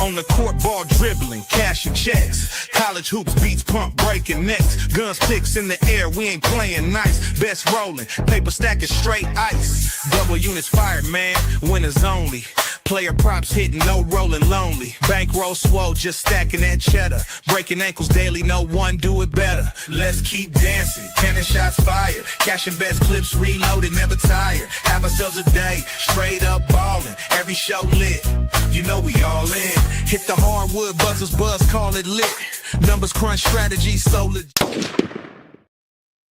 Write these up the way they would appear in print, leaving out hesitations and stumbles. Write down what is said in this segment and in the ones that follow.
On the court, ball dribbling, cashing checks. College hoops, beats, pump, breaking necks. GunzPicks in the air, we ain't playing nice. Best rolling, paper stacking straight ice. Double units fired, man, winners only. Player props hitting, no rolling lonely. Bankroll swole, just stacking that cheddar. Breaking ankles daily, no one do it better. Let's keep dancing, 10 shots fired. Cashing best clips, reloaded, never tired. Have ourselves a day, straight up ballin'. Every show lit, you know we all in. Hit the hardwood, buzzers buzz, call it lit. Numbers crunch, strategy so legit.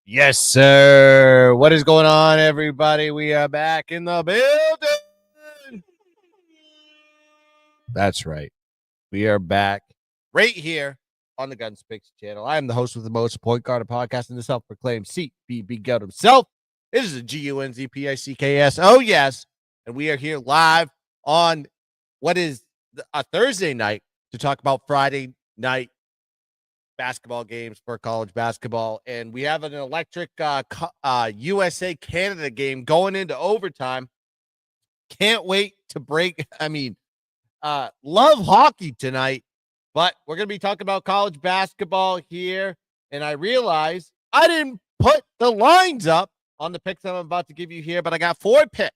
Yes, sir. What is going on, everybody? We are back in the building. That's right. We are back right here on the GunzPicks channel. I am the host with the most, point guard of podcasting, the self-proclaimed CBB goat himself. It is a GUNZPICKS. Oh, yes. And we are here live on what is a Thursday night to talk about Friday night basketball games for college basketball. And we have an electric USA-Canada game going into overtime. Can't wait to break. Love hockey tonight, but we're going to be talking about college basketball here. And I realize I didn't put the lines up on the picks I'm about to give you here, but I got 4 picks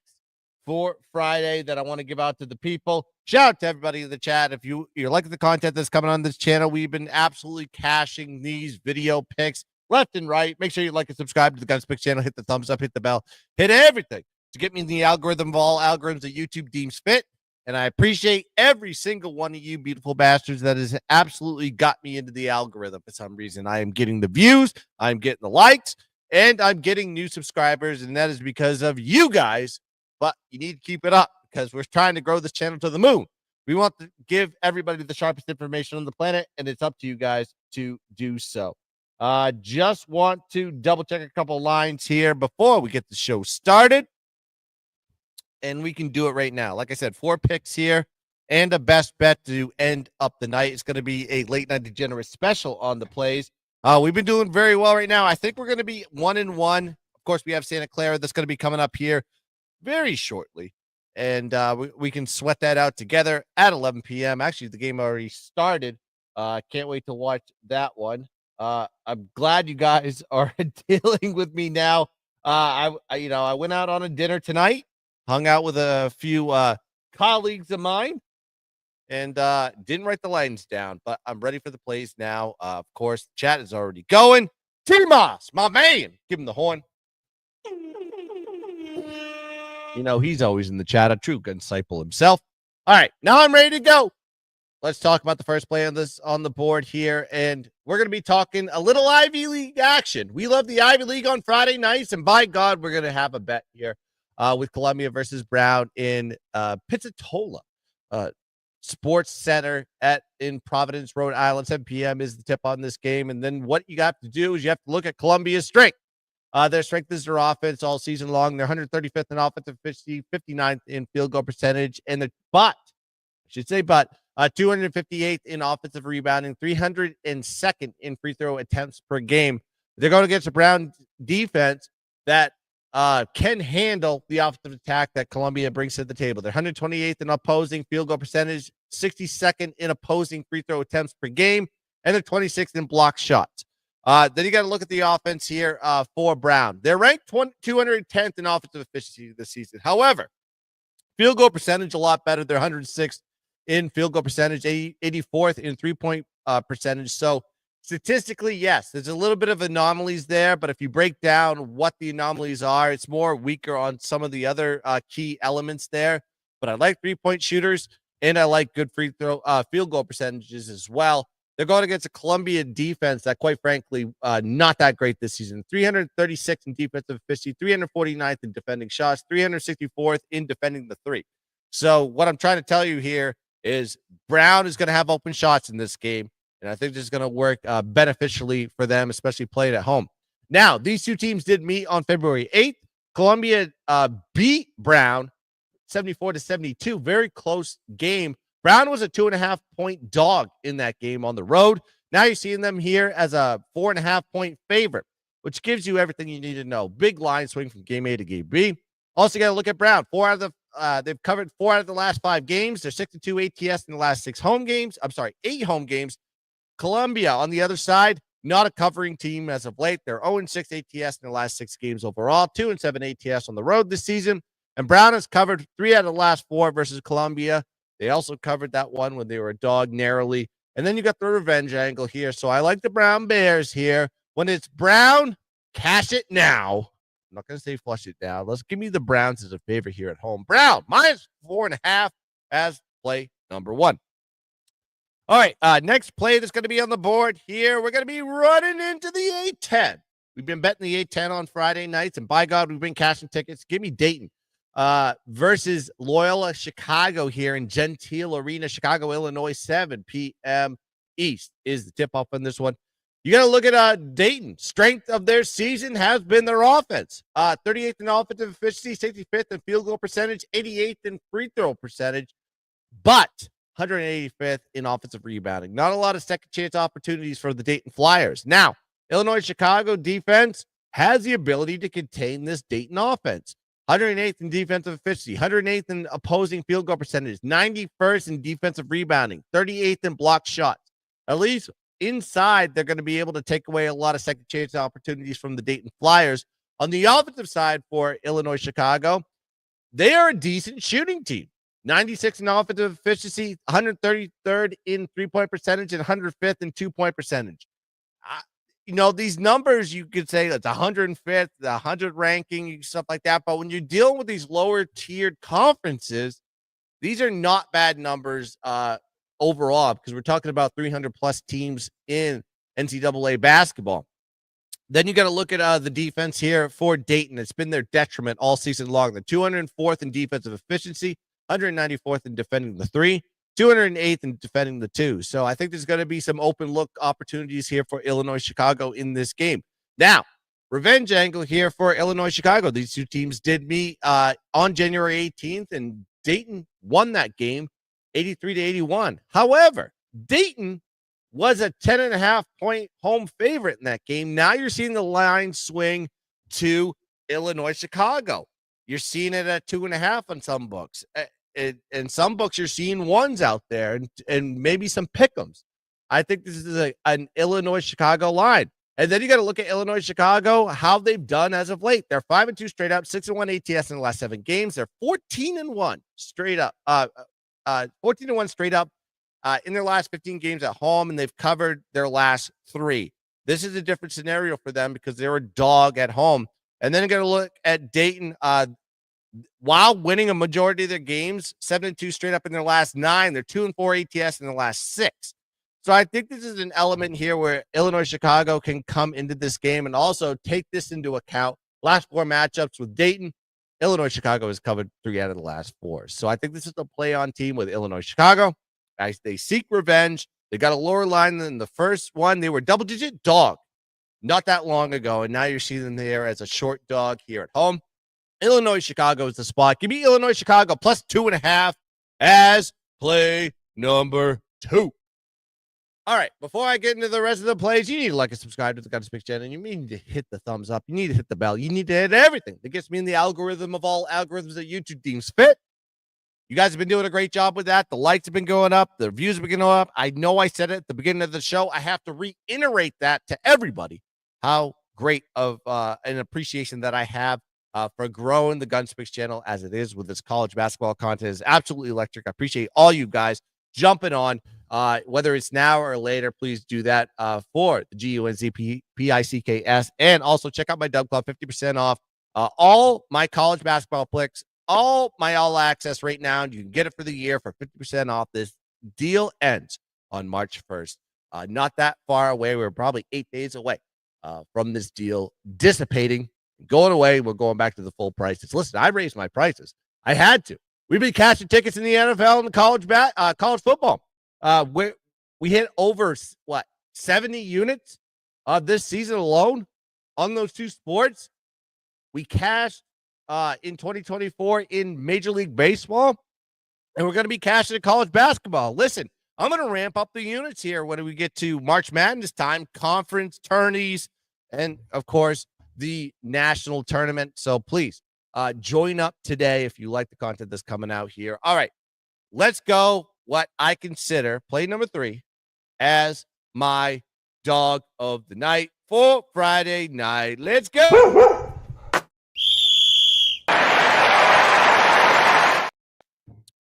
for Friday that I want to give out to the people. Shout out to everybody in the chat. If you're liking the content that's coming on this channel, we've been absolutely cashing these video picks left and right. Make sure you like and subscribe to the GunzPicks channel. Hit the thumbs up, hit the bell, hit everything to get me in the algorithm of all algorithms that YouTube deems fit. And I appreciate every single one of you beautiful bastards that has absolutely got me into the algorithm for some reason. I am getting the views, I'm getting the likes, and I'm getting new subscribers, and that is because of you guys. But you need to keep it up because we're trying to grow this channel to the moon. We want to give everybody the sharpest information on the planet, and it's up to you guys to do so. Just want to double check a couple lines here before we get the show started. And we can do it right now. Like I said, 4 picks here and a best bet to end up the night. It's going to be a late night degenerate special on the plays. We've been doing very well right now. I think we're going to be 1-1. Of course, we have Santa Clara that's going to be coming up here very shortly. And we can sweat that out together at 11 p.m. Actually, the game already started. Can't wait to watch that one. I'm glad you guys are dealing with me now. I went out on a dinner tonight. Hung out with a few colleagues of mine and didn't write the lines down, but I'm ready for the plays now. Of course, chat is already going. T-Moss, my man, give him the horn. You know, he's always in the chat, a true gun disciple himself. All right, now I'm ready to go. Let's talk about the first play on the board here, and we're going to be talking a little Ivy League action. We love the Ivy League on Friday nights, and by God, we're going to have a bet here. With Columbia versus Brown in Pizzatola Sports Center in Providence, Rhode Island. 7 p.m. is the tip on this game. And then what you have to do is you have to look at Columbia's strength. Their strength is their offense all season long. They're 135th in offensive efficiency, 59th in field goal percentage, and 258th in offensive rebounding, 302nd in free throw attempts per game. They're going against a Brown defense that can handle the offensive attack that Columbia brings to the table. They're 128th in opposing field goal percentage, 62nd in opposing free throw attempts per game, and they're 26th in block shots. Then you got to look at the offense here for Brown. They're ranked 210th in offensive efficiency this season. However, field goal percentage a lot better. They're 106th in field goal percentage, 84th in three-point percentage. So statistically, yes, there's a little bit of anomalies there, but if you break down what the anomalies are, it's more weaker on some of the other key elements there. But I like three-point shooters, and I like good free throw field goal percentages as well. They're going against a Columbia defense that, quite frankly, not that great this season. 336 in defensive efficiency, 349th in defending shots, 364th in defending the three. So what I'm trying to tell you here is Brown is going to have open shots in this game. And I think this is going to work beneficially for them, especially playing at home. Now, these two teams did meet on February 8th. Columbia beat Brown 74-72. Very close game. Brown was a 2.5-point dog in that game on the road. Now you're seeing them here as a 4.5-point favorite, which gives you everything you need to know. Big line swing from game A to game B. Also got to look at Brown. 4 out of the they've covered 4 out of the last 5 games. They're 6-2 ATS in the last 6 home games. I'm sorry, 8 home games. Columbia on the other side, not a covering team as of late. They're 0-6 ATS in the last 6 games overall, 2-7 ATS on the road this season. And Brown has covered 3 out of the last 4 versus Columbia. They also covered that one when they were a dog narrowly. And then you got the revenge angle here. So I like the Brown Bears here. When it's Brown, cash it now. I'm not going to say flush it down. Let's give me the Browns as a favorite here at home. Brown, -4.5 as play number 1. All right, next play that's going to be on the board here, we're going to be running into the A10. We've been betting the A10 on Friday nights, and by God, we've been cashing tickets. Give me Dayton versus Loyola Chicago here in Gentile Arena, Chicago, Illinois, 7 p.m. East is the tip-off on this one. You got to look at Dayton. Strength of their season has been their offense. 38th in offensive efficiency, 65th in field goal percentage, 88th in free throw percentage, but 185th in offensive rebounding. Not a lot of second chance opportunities for the Dayton Flyers. Now, Illinois-Chicago defense has the ability to contain this Dayton offense. 108th in defensive efficiency, 108th in opposing field goal percentage, 91st in defensive rebounding, 38th in block shots. At least inside, they're going to be able to take away a lot of second chance opportunities from the Dayton Flyers. On the offensive side for Illinois-Chicago, they are a decent shooting team. 96 in offensive efficiency, 133rd in three-point percentage, and 105th in two-point percentage. These numbers, you could say it's 105th, the 100 ranking, stuff like that. But when you're dealing with these lower-tiered conferences, these are not bad numbers overall, because we're talking about 300-plus teams in NCAA basketball. Then you got to look at the defense here for Dayton. It's been their detriment all season long. The 204th in defensive efficiency, 194th in defending the 3, 208th in defending the 2. So I think there's going to be some open look opportunities here for Illinois-Chicago in this game. Now, revenge angle here for Illinois-Chicago. These two teams did meet on January 18th, and Dayton won that game 83-81. However, Dayton was a 10.5-point home favorite in that game. Now you're seeing the line swing to Illinois-Chicago. You're seeing it at 2.5 on some books. In some books, you're seeing ones out there and maybe some pick'ems. I think this is an Illinois-Chicago line. And then you got to look at Illinois-Chicago, how they've done as of late. They're 5-2 straight up, 6-1 ATS in the last 7 games. They're 14-1 straight up. 14-1 straight up in their last 15 games at home, and they've covered their last 3. This is a different scenario for them because they're a dog at home. And then you got to look at Dayton. While winning a majority of their games, 7-2 straight up in their last 9, they're 2-4 ATS in the last 6. So I think this is an element here where Illinois-Chicago can come into this game and also take this into account. Last 4 matchups with Dayton, Illinois-Chicago has covered 3 out of the last 4. So I think this is a play-on team with Illinois-Chicago. As they seek revenge, they got a lower line than the first one. They were double-digit dog not that long ago, and now you're seeing them there as a short dog here at home. Illinois-Chicago is the spot. Give me Illinois-Chicago plus 2.5 as play number 2. All right, before I get into the rest of the plays, you need to like and subscribe to the GunzPicks channel. You need to hit the thumbs up. You need to hit the bell. You need to hit everything that gets me in the algorithm of all algorithms that YouTube deems fit. You guys have been doing a great job with that. The likes have been going up. The views have been going up. I know I said it at the beginning of the show. I have to reiterate that to everybody, how great of an appreciation that I have for growing the GunzPicks channel as it is with this college basketball content. Is absolutely electric. I appreciate all you guys jumping on. Whether it's now or later, please do that for the GUNZPICKS. And also check out my Dub Club, 50% off all my college basketball picks, all my all access right now. You can get it for the year for 50% off. This deal ends on March 1st. Not that far away. We're probably 8 days away from this deal dissipating, going away. We're going back to the full prices. Listen, I raised my prices. I had to. We've been cashing tickets in the NFL and college football. We hit over 70 units this season alone on those 2 sports. We cashed in 2024 in Major League Baseball, and we're going to be cashing in college basketball. Listen, I'm going to ramp up the units here when we get to March Madness time, conference tourneys, and of course the national tournament. So please Join up today if you like the content that's coming out here. All right, let's go. What I consider play number 3 as my dog of the night for Friday night. Let's go.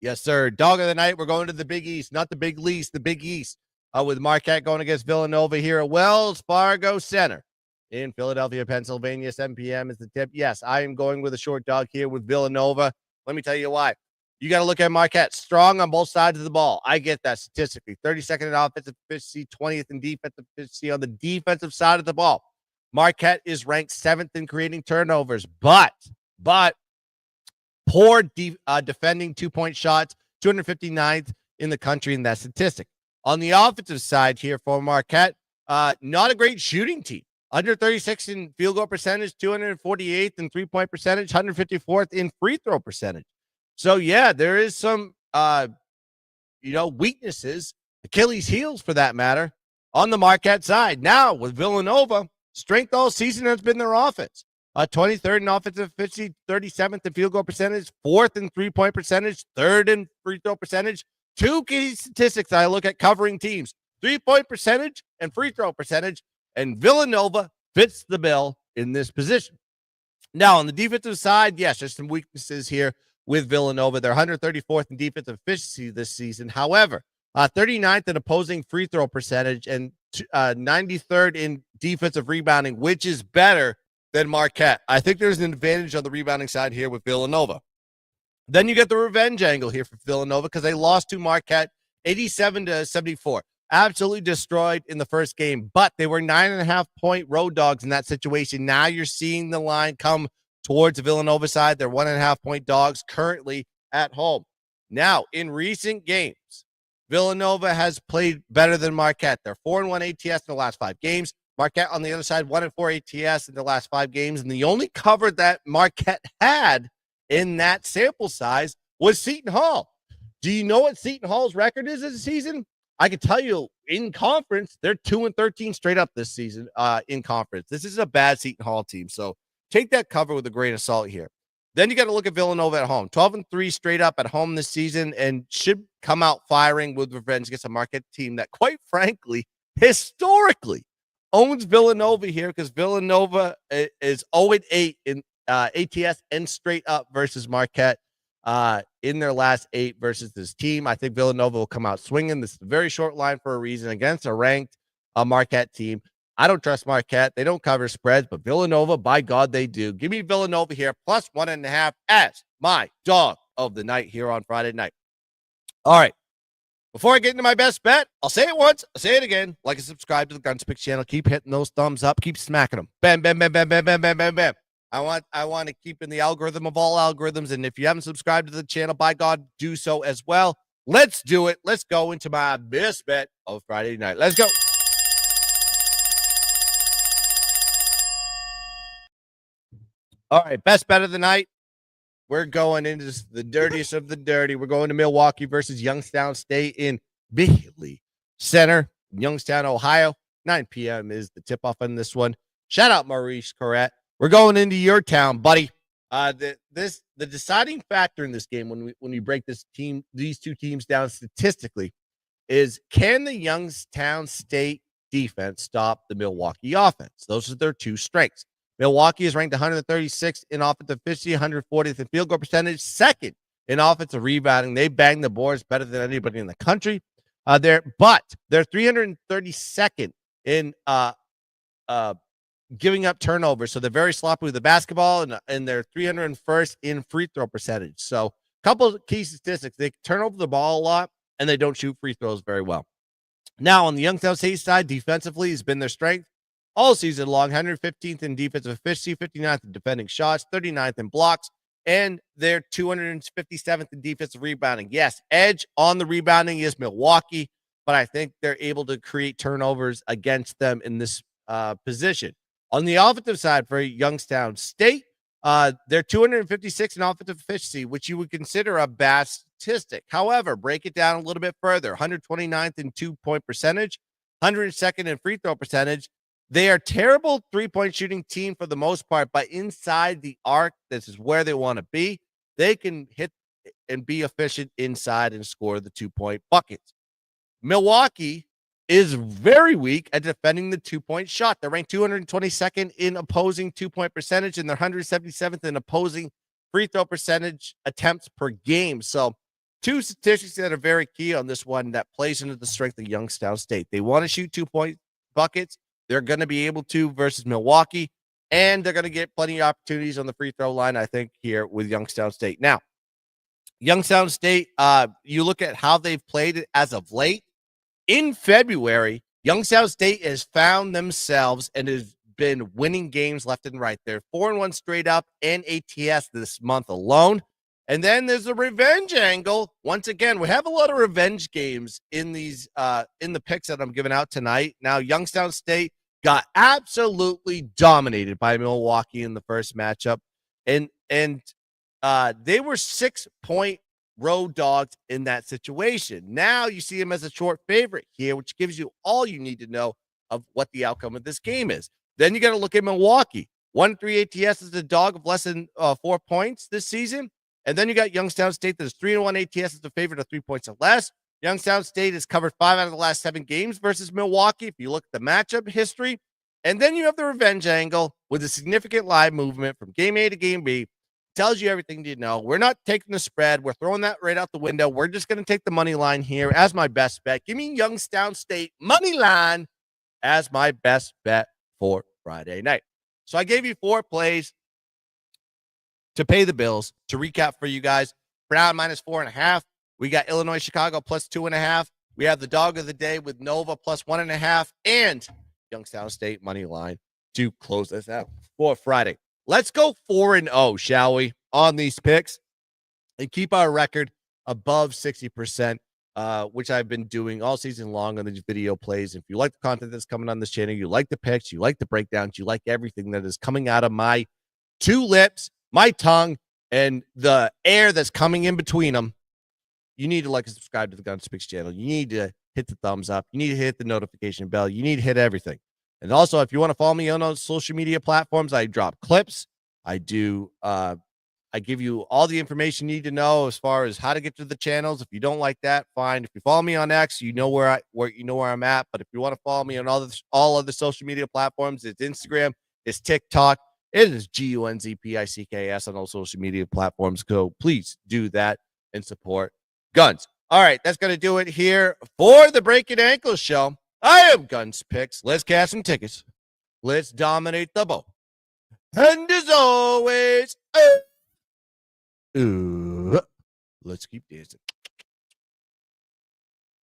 Yes, sir. Dog of the night. We're going to the Big East, not the Big Least, the Big East, with Marquette going against Villanova here at Wells Fargo Center in Philadelphia, Pennsylvania. 7 p.m. is the tip. Yes, I am going with a short dog here with Villanova. Let me tell you why. You got to look at Marquette. Strong on both sides of the ball. I get that statistically. 32nd in offensive efficiency, 20th in defensive efficiency on the defensive side of the ball. Marquette is ranked 7th in creating turnovers, but poor defending 2-point shots, 259th in the country in that statistic. On the offensive side here for Marquette, not a great shooting team. Under 36 in field goal percentage, 248th in three-point percentage, 154th in free throw percentage. So, yeah, there is some, weaknesses, Achilles heels for that matter, on the Marquette side. Now, with Villanova, strength all season has been their offense. 23rd in offensive efficiency, 37th in field goal percentage, 4th in three-point percentage, 3rd in free throw percentage. 2 key statistics I look at covering teams, 3-point percentage and free throw percentage, and Villanova fits the bill in this position. Now, on the defensive side, yes, there's some weaknesses here with Villanova. They're 134th in defensive efficiency this season. However, 39th in opposing free throw percentage and 93rd in defensive rebounding, which is better than Marquette. I think there's an advantage on the rebounding side here with Villanova. Then you get the revenge angle here for Villanova because they lost to Marquette 87-74. Absolutely destroyed in the first game, but they were 9.5-point road dogs in that situation. Now you're seeing the line come towards the Villanova side. They're 1.5-point dogs currently at home. Now, in recent games, Villanova has played better than Marquette. They're 4-1 ATS in the last 5 games. Marquette on the other side, 1-4 ATS in the last 5 games. And the only cover that Marquette had in that sample size was Seton Hall. Do you know what Seton Hall's record is this season? I can tell you in conference, they're 2-13 straight up this season in conference. This is a bad Seton Hall team. So take that cover with a grain of salt here. Then you got to look at Villanova at home. 12-3 straight up at home this season and should come out firing with revenge against a Marquette team that, quite frankly, historically owns Villanova here because Villanova is 0-8 in ATS and straight up versus Marquette in their last 8 versus this team. I think Villanova will come out swinging. This is a very short line for a reason against a ranked Marquette team. I don't trust Marquette. They don't cover spreads, but Villanova, by God, they do. Give me Villanova here, plus 1.5 as my dog of the night here on Friday night. All right. Before I get into my best bet, I'll say it once, I'll say it again. Like and subscribe to the GunzPicks channel. Keep hitting those thumbs up. Keep smacking them. Bam, bam, bam, bam, bam, bam, bam, bam, bam. I want to keep in the algorithm of all algorithms. And if you haven't subscribed to the channel, by God, do so as well. Let's do it. Let's go into my best bet of Friday night. Let's go. All right, best bet of the night. We're going into the dirtiest of the dirty. We're going to Milwaukee versus Youngstown State in Bailey Center, Youngstown, Ohio. 9 p.m. is the tip-off on this one. Shout out Maurice Corrette. We're going into your town, buddy. The deciding factor in this game when we break these two teams down statistically is, can the Youngstown State defense stop the Milwaukee offense? Those are their 2 strengths. Milwaukee is ranked 136th in offensive efficiency, 140th in field goal percentage, 2nd in offensive rebounding. They bang the boards better than anybody in the country. They're 332nd in giving up turnovers. So they're very sloppy with the basketball, and they're 301st in free throw percentage. So a couple of key statistics. They turn over the ball a lot, and they don't shoot free throws very well. Now, on the Youngstown State side, defensively has been their strength all season long. 115th in defensive efficiency, 59th in defending shots, 39th in blocks, and they're 257th in defensive rebounding. Yes, edge on the rebounding is Milwaukee, but I think they're able to create turnovers against them in this position. On the offensive side for Youngstown State, they're 256 in offensive efficiency, which you would consider a bad statistic. However, break it down a little bit further. 129th in 2-point percentage, 102nd in free throw percentage. They are terrible three-point shooting team for the most part, but inside the arc, this is where they want to be. They can hit and be efficient inside and score the 2-point buckets. Milwaukee is very weak at defending the 2-point shot. They're ranked 222nd in opposing 2-point percentage, and they're 177th in opposing free throw percentage attempts per game. So two statistics that are very key on this one that plays into the strength of Youngstown State. They want to shoot 2-point buckets. They're going to be able to versus Milwaukee, and they're going to get plenty of opportunities on the free throw line, I think, here with Youngstown State. Now, Youngstown State, you look at how they've played it as of late. In February, Youngstown State has found themselves and has been winning games left and right. They're 4-1 straight up and ATS this month alone. And then there's a revenge angle. Once again, we have a lot of revenge games in these in the picks that I'm giving out tonight. Now, Youngstown State got absolutely dominated by Milwaukee in the first matchup. And they were 6-point road dogs in that situation. Now you see them as a short favorite here, which gives you all you need to know of what the outcome of this game is. Then you got to look at Milwaukee. 1-3 ATS is a dog of less than 4 points this season. And then you got Youngstown State that is 3-1 ATS is the favorite of 3 points or less. Youngstown State has covered 5 out of the last 7 games versus Milwaukee, if you look at the matchup history. And then you have the revenge angle with a significant live movement from game A to game B. Tells you everything you know. We're not taking the spread. We're throwing that right out the window. We're just going to take the money line here as my best bet. Give me Youngstown State money line as my best bet for Friday night. So I gave you 4 plays to pay the bills. To recap for you guys, Brown -4.5. We got Illinois Chicago +2.5. We have the dog of the day with Nova +1.5 and Youngstown State money line to close this out for Friday. Let's go 4-0, shall we, on these picks and keep our record above 60%, which I've been doing all season long on these video plays. If you like the content that's coming on this channel, you like the picks, you like the breakdowns, you like everything that is coming out of my 2 lips, my tongue, and the air that's coming in between them, you need to like and subscribe to the GunzPicks channel. You need to hit the thumbs up. You need to hit the notification bell. You need to hit everything. And also, if you want to follow me on social media platforms, I drop clips. I give you all the information you need to know as far as how to get to the channels. If you don't like that, fine. If you follow me on X, you know where I'm at. But if you want to follow me on all other social media platforms, it's Instagram, it's TikTok, it is GunzPicks on all social media platforms. So please do that and support Guns. All right, that's gonna do it here for the Breakin' Ankles show. I am GunzPicks. Let's cash some tickets. Let's dominate the bowl. And as always, let's keep dancing.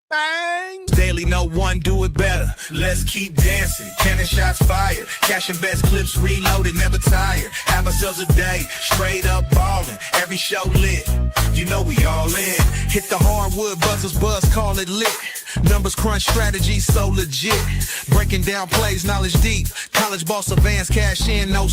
Bang! Daily, no one do it better. Let's keep dancing. Cannon shots fired. Cashing best clips reloaded, never tired. Have ourselves a day, straight up ballin'. Every show lit. You know we all in. Hit the hardwood, buzzers buzz, call it lit. Numbers crunch, strategy so legit. Breaking down plays, knowledge deep. College boss advanced, cash in, no